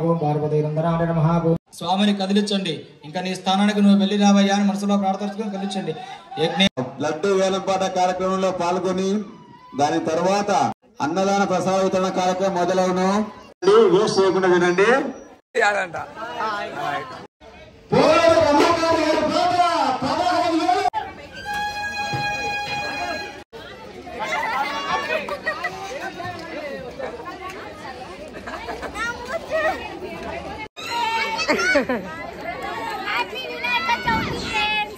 ఓం పార్వతీనందనాయ నమః ఓం. స్వామిని కదిలించండి. ఇంకా నీ స్థానానికి నువ్వు వెళ్ళి రావయ్యా అని మనసులో ప్రార్థించుకొని కదిలించండి. లడ్డు వేలంపాట కార్యక్రమంలో పాల్గొని దాని తర్వాత అన్నదాన ప్రసాద వితరణ కార్యక్రమం మొదలవును. వేస్ట్ చేయకుండా వినండి. Happy Vinayaka Chauthi friends.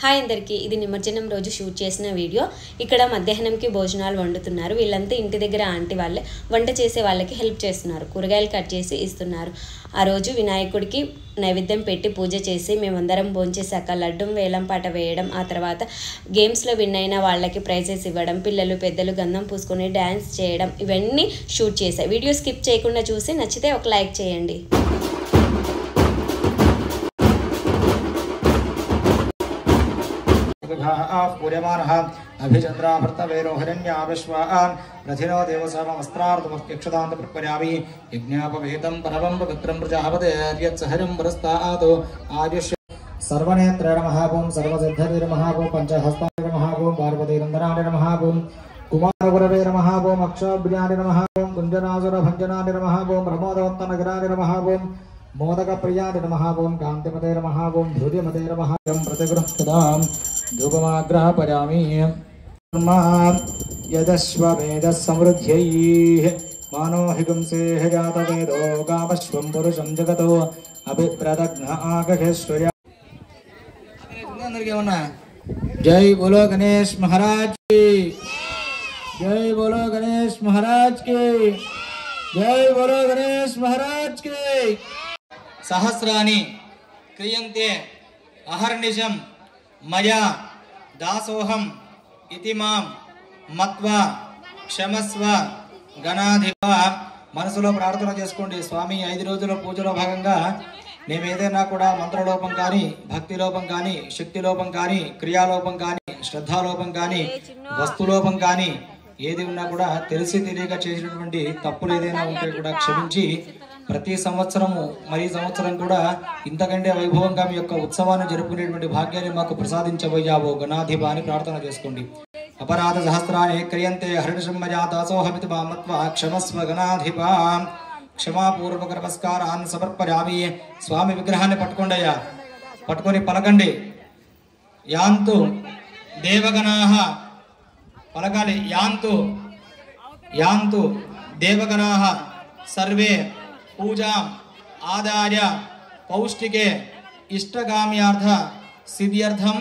Hi అందరికీ, ఇది నిమజ్జనం రోజు షూట్ చేసిన వీడియో. ఇక్కడ మధ్యాహ్నంకి భోజనాలు వండుతున్నారు. వీళ్ళంతా ఇంటి దగ్గర ఆంటీ వాళ్ళే వంట చేసే వాళ్ళకి హెల్ప్ చేస్తున్నారు. కూరగాయలు కట్ చేసి ఇస్తున్నారు. ఆ రోజు వినాయకుడికి నైవేద్యం పెట్టి పూజ చేసి మేమందరం భోంచేశాక లడ్డు వేలంపాట వేయడం, ఆ తర్వాత గేమ్స్లో విన్ అయిన వాళ్ళకి ప్రైజెస్ ఇవ్వడం, పిల్లలు పెద్దలు గంధం పూసుకొని డ్యాన్స్ చేయడం, ఇవన్నీ షూట్ చేశాయి. వీడియో స్కిప్ చేయకుండా చూసి నచ్చితే ఒక లైక్ చేయండి. अभिचंद्राभर्तवेरो हिरण्याविश्वान् रथिनो देवसामस्त्रार्धमुख्यक्षदान्त प्रपर्यामि यज्ञापवेदं परमं पवित्रं प्रजापतेर्यत्सहरिं पुरस्तात् आयुष्य सर्वनेत्रे नमः ओं सर्वसिद्धये नमः ओं पंचहस्ताय नमः ओं पार्वतीनन्दनाय नमः ओं कुमारगुरवे नमः ओं अक्षाभ्याय नमः ओं कुञ्जनासुरभञ्जनाय नमः ओं प्रमोदवत्तनगराय नमः ओं मोदकप्रियाय नमः ओं कान्तिमते नमः ओं धूर्यमते नमः ओं प्रतिगृह्यतां धूपमाग्रहपरामि यदश्वमेधः समृद्ध्यैः मानोहिगुंसेः जातवेदो गामश्वं पुरुषं जगतो अभिप्रदग्न आगहेश्वर्य। जय बोलो गणेश महाराज की, जय बोलो गणेश महाराज की, जय बोलो गणेश महाराज की। सहस्राणि क्रियन्ते अहर्निशं मया दासोहम इति मां मत्वा क्षमस्व గణాధిప. మనసులో ప్రార్థన చేసుకోండి. స్వామి 5 రోజుల పూజలో భాగంగా మేము ఏదైనా కూడా మంత్రలోపం కానీ, భక్తి లోపం కానీ, శక్తి లోపం కానీ, క్రియాలోపం కానీ, శ్రద్ధాలోపం కానీ, వస్తులోపం కానీ ఏది ఉన్నా కూడా తెలిసి తెలియక చేసినటువంటి తప్పులు ఏదైనా ఉంటే కూడా క్షమించి ప్రతి సంవత్సరము మరి సంవత్సరం కూడా ఇంతకంటే వైభవంగా మీ యొక్క ఉత్సవాన్ని జరుపుకునేటువంటి భాగ్యాన్ని మాకు ప్రసాదించబోయావో గణాధిప అని ప్రార్థన చేసుకోండి. अपराध सहस्राणि क्रियन्ते हरिणशम्मया दासोहमिति मामत्वा क्षमस्व गणाधिप. क्षमापूर्वक नमस्कारान् समर्पयामि. स्वामी विग्रहाన్ని పట్టుకోండియా, పట్టుకొని పలకండి. యాంతు దేవగణాః, పలకాలి. యాంతు యాంతు దేవగణాః సర్వే పూజాం ఆదాయ పౌష్టికే ఇష్టగామ్యార్థ సిద్ధ్యర్థం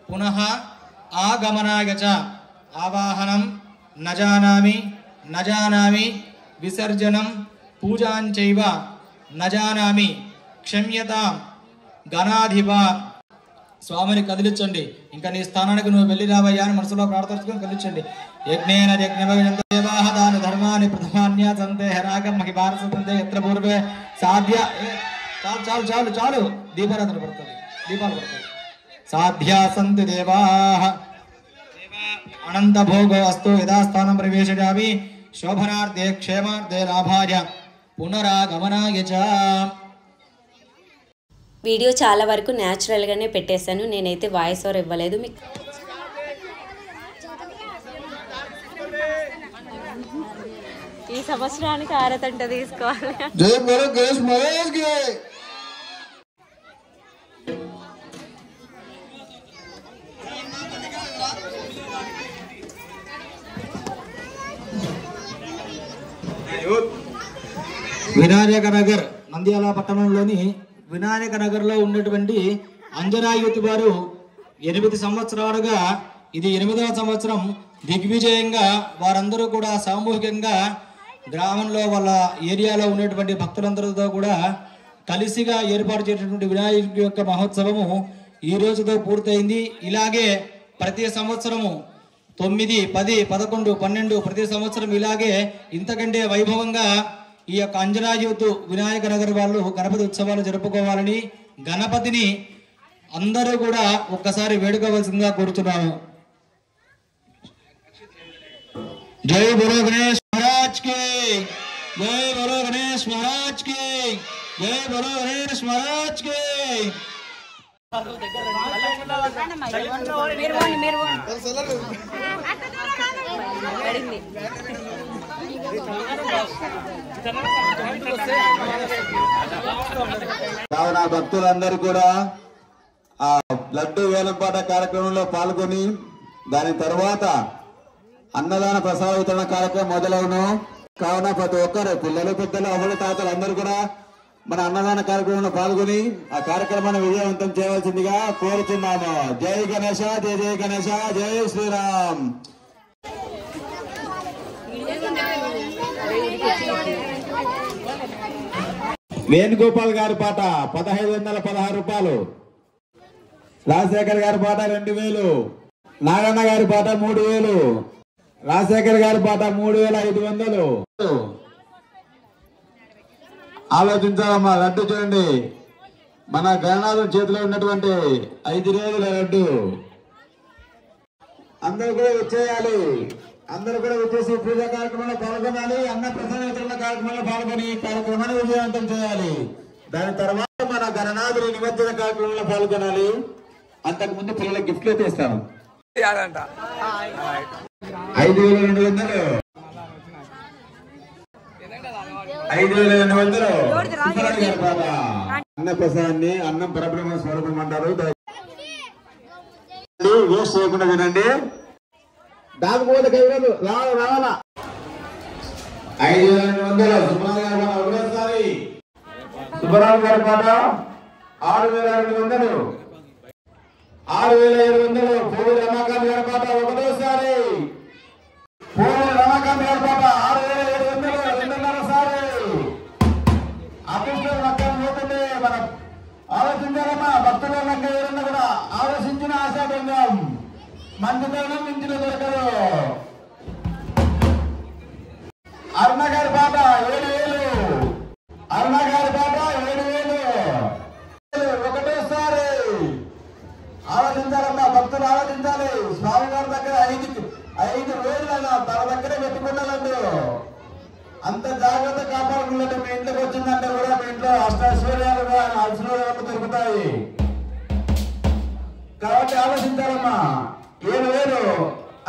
పునః ఆగమనాయ చ ఆవాహనం నజానామి విసర్జనం పూజాంచైవ నజానామి క్షమ్యతాం గణాధిప. స్వామిని కదిలించండి. ఇంకా నీ స్థానానికి నువ్వు వెళ్ళి రావయ్యా అని మనసులో ప్రార్థించుకొని కదిలించండి. యజ్ఞేన యజ్ఞదేవాః దాన ధర్మాని ప్రథమాన్యాసంతే హరాగం మహిమానసంతే యత్ర పూర్వే సాధ్య. చాలు చాలు చాలు. దీపారాధన పడుతుంది, దీపాలు పడుతుంది. साध्या सन्ति देवाः अनंत भोगो अस्तु यथास्थानं प्रवेशयामि शोभनार्थे क्षेमार्थे लाभाय पुनरागमनाय च. వీడియో చాలా వరకు న్యాచురల్గానే పెట్టేశాను. నేనైతే వాయిస్ ఓవర్ ఇవ్వలేదు. మీకు ఈ సంవత్సరానికి ఆరతంట తీసుకోవాలి. జై బోలో గణేష్ మహారాజ్ కి. వినాయక నగర్ నంద్యాల పట్టణంలోని వినాయక నగర్ లో ఉన్నటువంటి అంజనాయుతి వారు 8 సంవత్సరాలుగా, ఇది 8వ సంవత్సరం దిగ్విజయంగా వారందరూ కూడా సామూహికంగా గ్రామంలో వాళ్ళ ఏరియాలో ఉన్నటువంటి భక్తులందరితో కూడా కలిసిగా ఏర్పాటు చేసినటువంటి వినాయకుడి యొక్క మహోత్సవము ఈ రోజుతో పూర్తయింది. ఇలాగే ప్రతి సంవత్సరము 9, 10, 11, 12 ప్రతి సంవత్సరం ఇలాగే ఇంతకంటే వైభవంగా ఈ యొక్క అంజనాయుతు వినాయక నగర్ వాళ్ళు గణపతి ఉత్సవాలు జరుపుకోవాలని, గణపతిని అందరూ కూడా ఒక్కసారి వేడుకోవాల్సిందిగా కోరుతున్నాను. జై బోలో గణేష్ మహారాజ్ కి, జై బోలో గణేష్ మహారాజ్ కి, జై బోలో గణేష్ మహారాజ్ కి. కావున భక్తులందరూ కూడా ఆ లడ్డు వేలంపాట కార్యక్రమంలో పాల్గొని దాని తర్వాత అన్నదాన ప్రసాద వితరణ కార్యక్రమం మొదలవును. కావున ప్రతి ఒక్కరు పిల్లలు పెద్దలు అవ్వలు తాతలు అందరూ కూడా మన అన్నదాన కార్యక్రమంలో పాల్గొని ఆ కార్యక్రమాన్ని విజయవంతం చేయవలసిందిగా కోరుతున్నాము. జై గణేశ, జై జై గణేశ, జై శ్రీరామ్. వేణుగోపాల్ గారి పాట 1516 రూపాయలు, రాజశేఖర్ గారి పాట 2000, నాగన్న గారి పాట 3000, రాజశేఖర్ గారి పాట 3500. ఆలోచించాలమ్మా. లడ్డు చూడండి, మన గణనాథం చేతిలో ఉన్నటువంటి 5 రోజుల లడ్డు. అందరూ కూడా వచ్చేయాలి. అందరూ కూడా వచ్చేసి పూజా కార్యక్రమంలో పాల్గొనాలి. అన్న ప్రసాద వితరణ కార్యక్రమంలో పాల్గొని ఈ కార్యక్రమాన్ని విజయవంతం చేయాలి. దాని తర్వాత మన గణనాథుని నిమజ్జన కార్యక్రమంలో పాల్గొనాలి. అంతకుముందు పిల్లల గిఫ్ట్లు అయితే ఇస్తాను. 5200, 5200 అన్న ప్రసాదాన్ని అన్నం పరబ్రహ్మ స్వరూపం అంటారు. వేస్ట్ చేయకుండా వినండి. దాకపోతే కైవలు రావాలా. 5200 సుబ్బారావు గారి పాట ఒకటోసారి, సుబ్బారావు గారి పాట 6200, 6700 పూరి రమాకాంత్ గారి పాట ఒకటోసారి, పూరి రమాకాంత్ గారి పాట 6700 రెండున్నరసారి. అదృష్టం లెక్కన పోతుంది. మనం ఆలోచించాలమ్మా. భక్తుల లెక్క ఏదన్నా కూడా ఆలోచించిన ఆశాభంగం మంచితనం మించిన దొరకదు. అరుణ గారి పాట 7000, అరుణ గారి పాట 7000 ఒకటోసారి. ఆలోచించాలమ్మా. భక్తులు ఆలోచించాలి. స్వామి గారి దగ్గర 5 రోజులైనా తన దగ్గర పెట్టుకున్నాడు. అంత జాగ్రత్త కాపాడుకున్నట్టు మీ ఇంట్లోకి వచ్చిందంటే కూడా మీ ఇంట్లో అష్టైశ్వర్యాలు ఐశ్వర్యాలు దొరుకుతాయి. కాబట్టి ఆలోచించాలమ్మా. 7000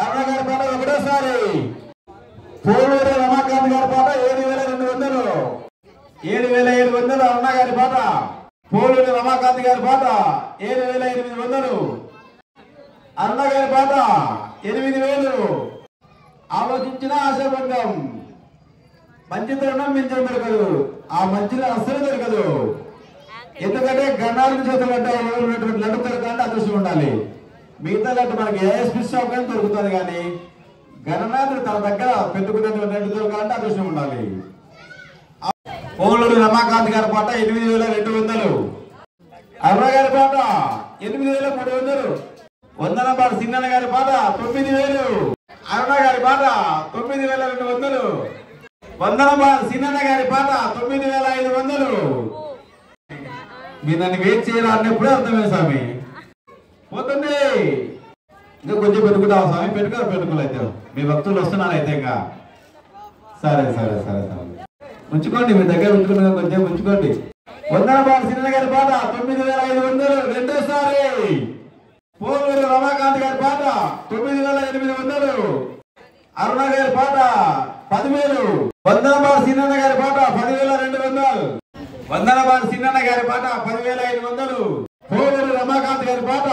అరుణ గారి పాట ఒకటోసారి, పోలూరు రమాకాంత్ గారి పాట 7200, 7700 అరుణ గారి పాట, పోలూరు రమాకాంత్ గారి పాట 7800, అరుణ గారి పాట 8000. ఆలోచించిన ఆశాభంగం. మంచితనం మించిన దొరకదు. ఆ మంచిలో అస్సలు దొరకదు. ఎందుకంటే గణాలను చేతులు ఉన్నటువంటి లడ్డు దొరకాలంటే అదృష్టం ఉండాలి. మిగతా లడ్డు మనకి ఏఎస్పీ షాప్ కానీ దొరుకుతుంది, కానీ గణనాథుడు తన దగ్గర పెట్టుకున్నటువంటి లడ్డు దొరకాలంటే అదృష్టం ఉండాలి. పోలూరు రమాకాంత్ గారి పాట 8200, అరుణ గారి పాట 8300, వందనపాటి సిన్నన్న గారి పాట 9000, అరుణ గారి పాట 9200, వందనపాటి సిన్నన్న గారి పాట 9500. మీరు నన్ను వెయిట్ చేయరా అన్నప్పుడే అర్థమే స్వామి. పోతుంది ఇంకా కొంచెం పెట్టుకుంటావు స్వామి. పెట్టుకోలేదు అయితే మీ భక్తులు వస్తున్నారు అయితే ఇంకా. సరే సరే సరే సరే ఉంచుకోండి, మీ దగ్గర ఉంచుకున్నా కొంచెం ఉంచుకోండి. వందనపాటి సిన్నన్న గారి పాట 9500 రెండోసారి, పోలూరు రమాకాంత్ గారి పాట 9800, అరుణ గారి పాట 10000, వందనపాటి సిన్నన్న గారి పాట 10200, వందనపాటి సిన్నన్న గారి పాట 10500, పోలూరు రమాకాంత్ గారి పాట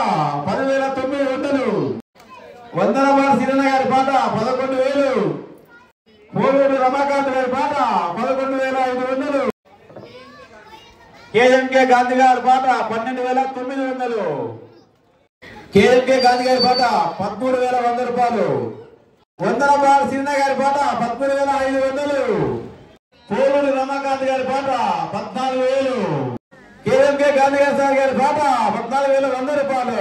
10900, వందనపాటి సిన్నన్న గారి పాట 11000, పోలూరు రమాకాంత్ గారి పాట 11500, కేఎంకే గాంధీ గారి పాట 12900, కేఎంకే గాంధీ గారి పాట 13100 రూపాయలు, వందనపాటి సిన్నన్న గారి పాట 13500, పోలూరు రమాకాంత్ గారి పాట 14000, కేఎంకే గాంధీ గారి పాట 14100 రూపాయలు,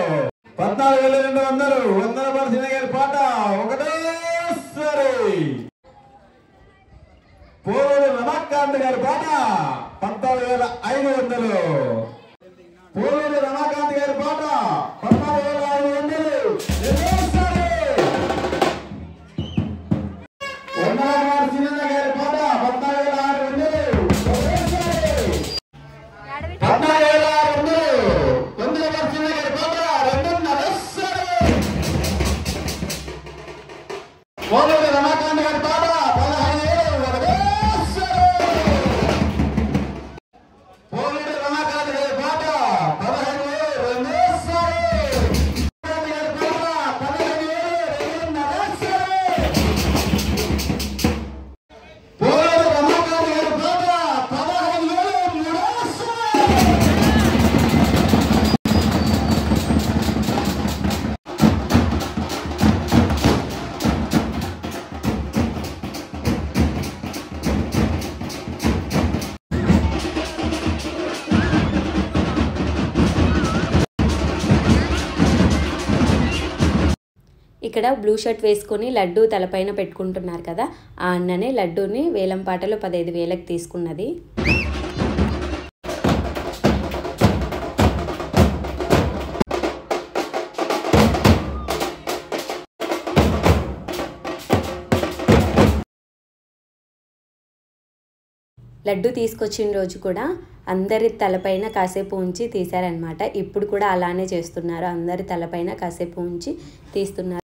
14200, వందనపాటి సిన్నన్న గారి పాట ఒకటోసారి, పోలూరు రమాకాంత్ గారి పాట 14500, పోలూరు రమాకాంత్ గారి పాట ఇక్కడ బ్లూ షర్ట్ వేసుకొని లడ్డు తలపైన పెట్టుకుంటున్నారు కదా, ఆ అన్ననే లడ్డూని వేలం పాటలో 15,000కి తీసుకున్నది. లడ్డు తీసుకొచ్చిన రోజు కూడా అందరి తలపైన కాసేపు ఉంచి తీశారనమాట. ఇప్పుడు కూడా అలానే చేస్తున్నారు, అందరి తలపైన కాసేపు ఉంచి తీస్తున్నారు.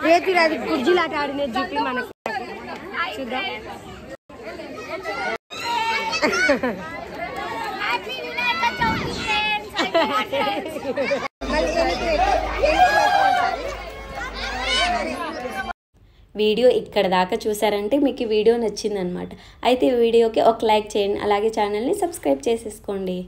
రేపు అది కుర్జీలాట ఆడినే చూపి మనకు చూద్దాం. వీడియో ఇక్కడ దాకా చూసారంటే మీకు ఈ వీడియో నచ్చిందనమాట. అయితే ఈ వీడియోకి ఒక లైక్ చేయండి, అలాగే ఛానల్ని సబ్స్క్రైబ్ చేసేసుకోండి.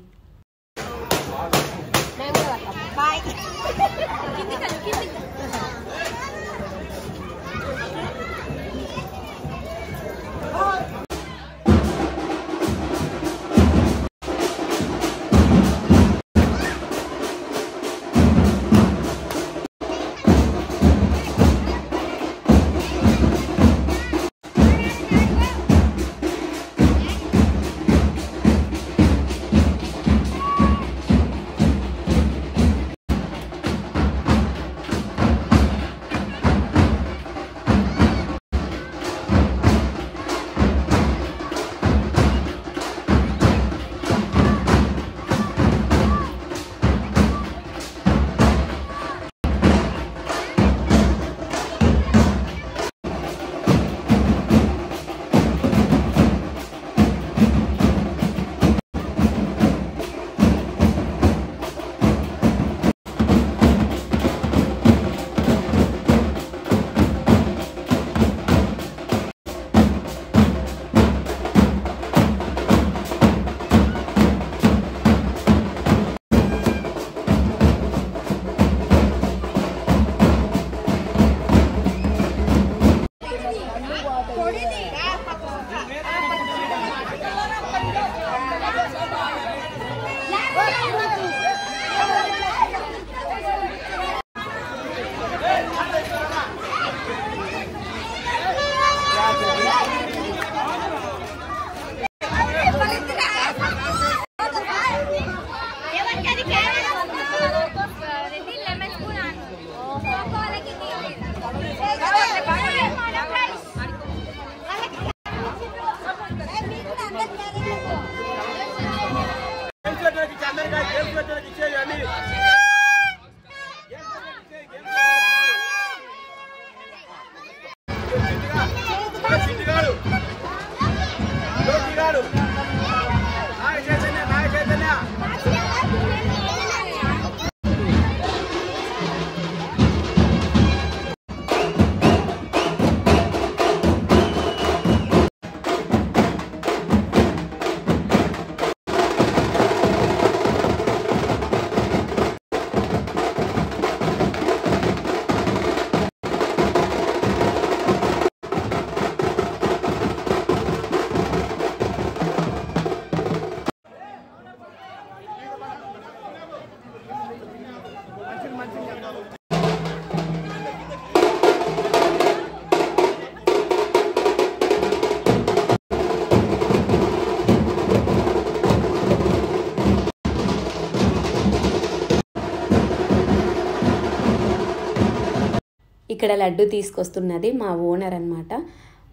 ఇక్కడ లడ్డు తీసుకొస్తున్నది మా ఓనర్ అన్నమాట.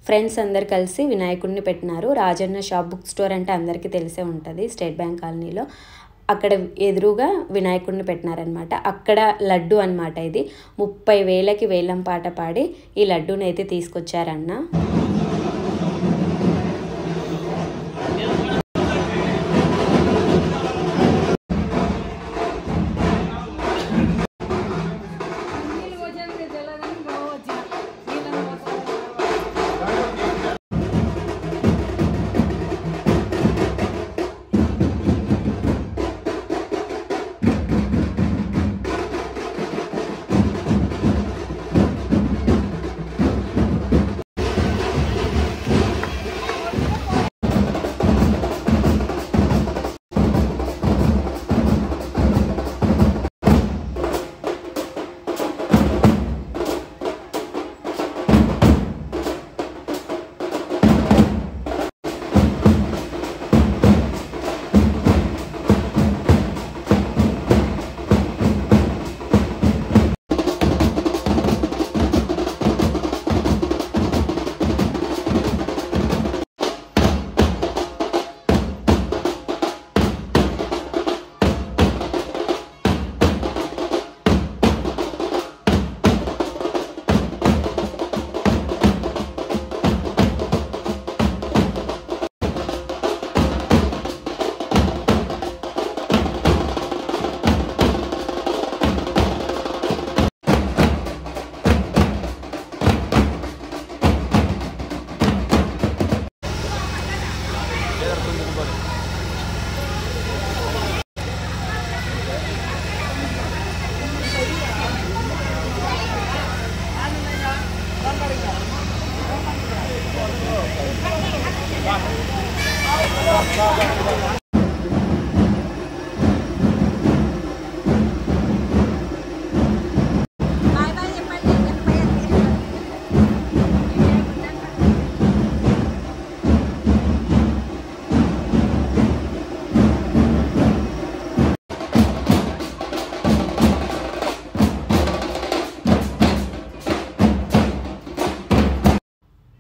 ఫ్రెండ్స్ అందరు కలిసి వినాయకుడిని పెట్టినారు. రాజన్న షాప్ బుక్ స్టోర్ అంటే అందరికీ తెలిసే ఉంటుంది, స్టేట్ బ్యాంక్ కాలనీలో. అక్కడ ఎదురుగా వినాయకుడిని పెట్టినారనమాట. అక్కడ లడ్డు అనమాట. ఇది 30,000కి వేలం పాట పాడి ఈ లడ్డూని అయితే తీసుకొచ్చారన్న.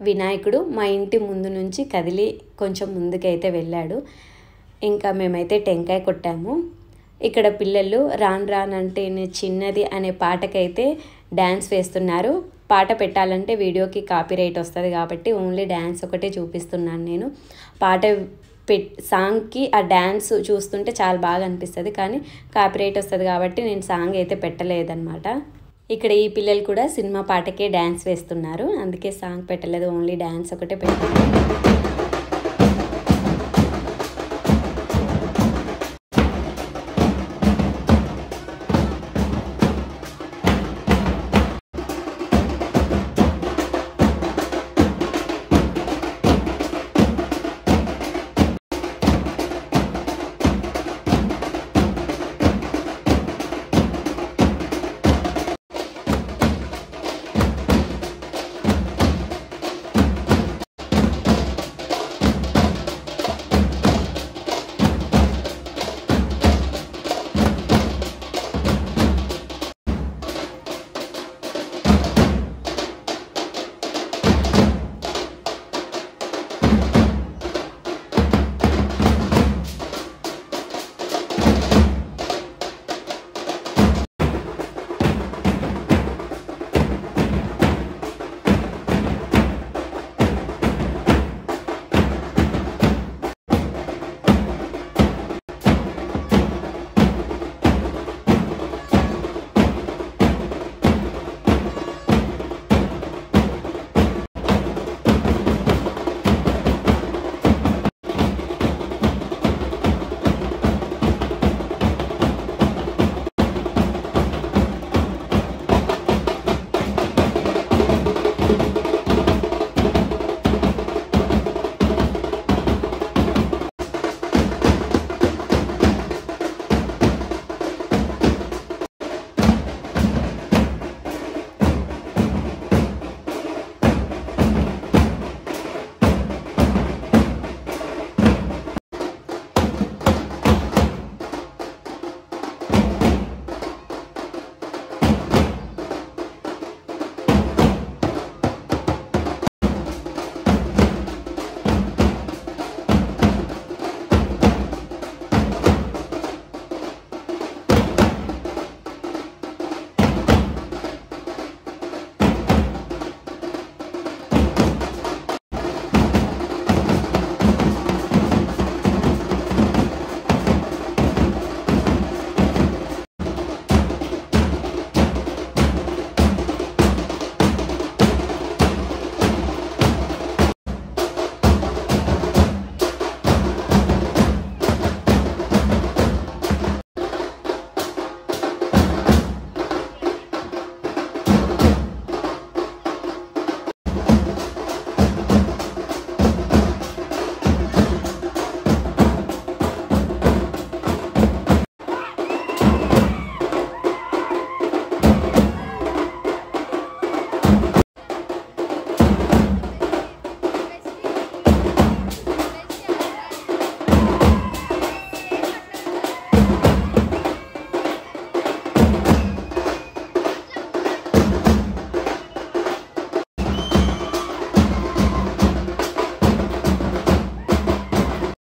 వినాయకుడు మా ఇంటి ముందు నుంచి కదిలి కొంచెం ముందుకైతే వెళ్ళాడు. ఇంకా మేమైతే టెంకాయ కొట్టాము. ఇక్కడ పిల్లలు రాన్ రాన్ అంటే చిన్నది అనే పాటకైతే డ్యాన్స్ వేస్తున్నారు. పాట పెట్టాలంటే వీడియోకి కాపీరైట్ వస్తుంది కాబట్టి ఓన్లీ డ్యాన్స్ ఒకటే చూపిస్తున్నాను నేను. పాట సాంగ్కి ఆ డ్యాన్స్ చూస్తుంటే చాలా బాగా అనిపిస్తుంది, కానీ కాపీరైట్ వస్తుంది కాబట్టి నేను సాంగ్ అయితే పెట్టలేదన్నమాట. ఇక్కడ ఈ పిల్లలు కూడా సినిమా పాటకే డ్యాన్స్ వేస్తున్నారు, అందుకే సాంగ్ పెట్టలేదు, ఓన్లీ డ్యాన్స్ ఒకటే పెట్టాను.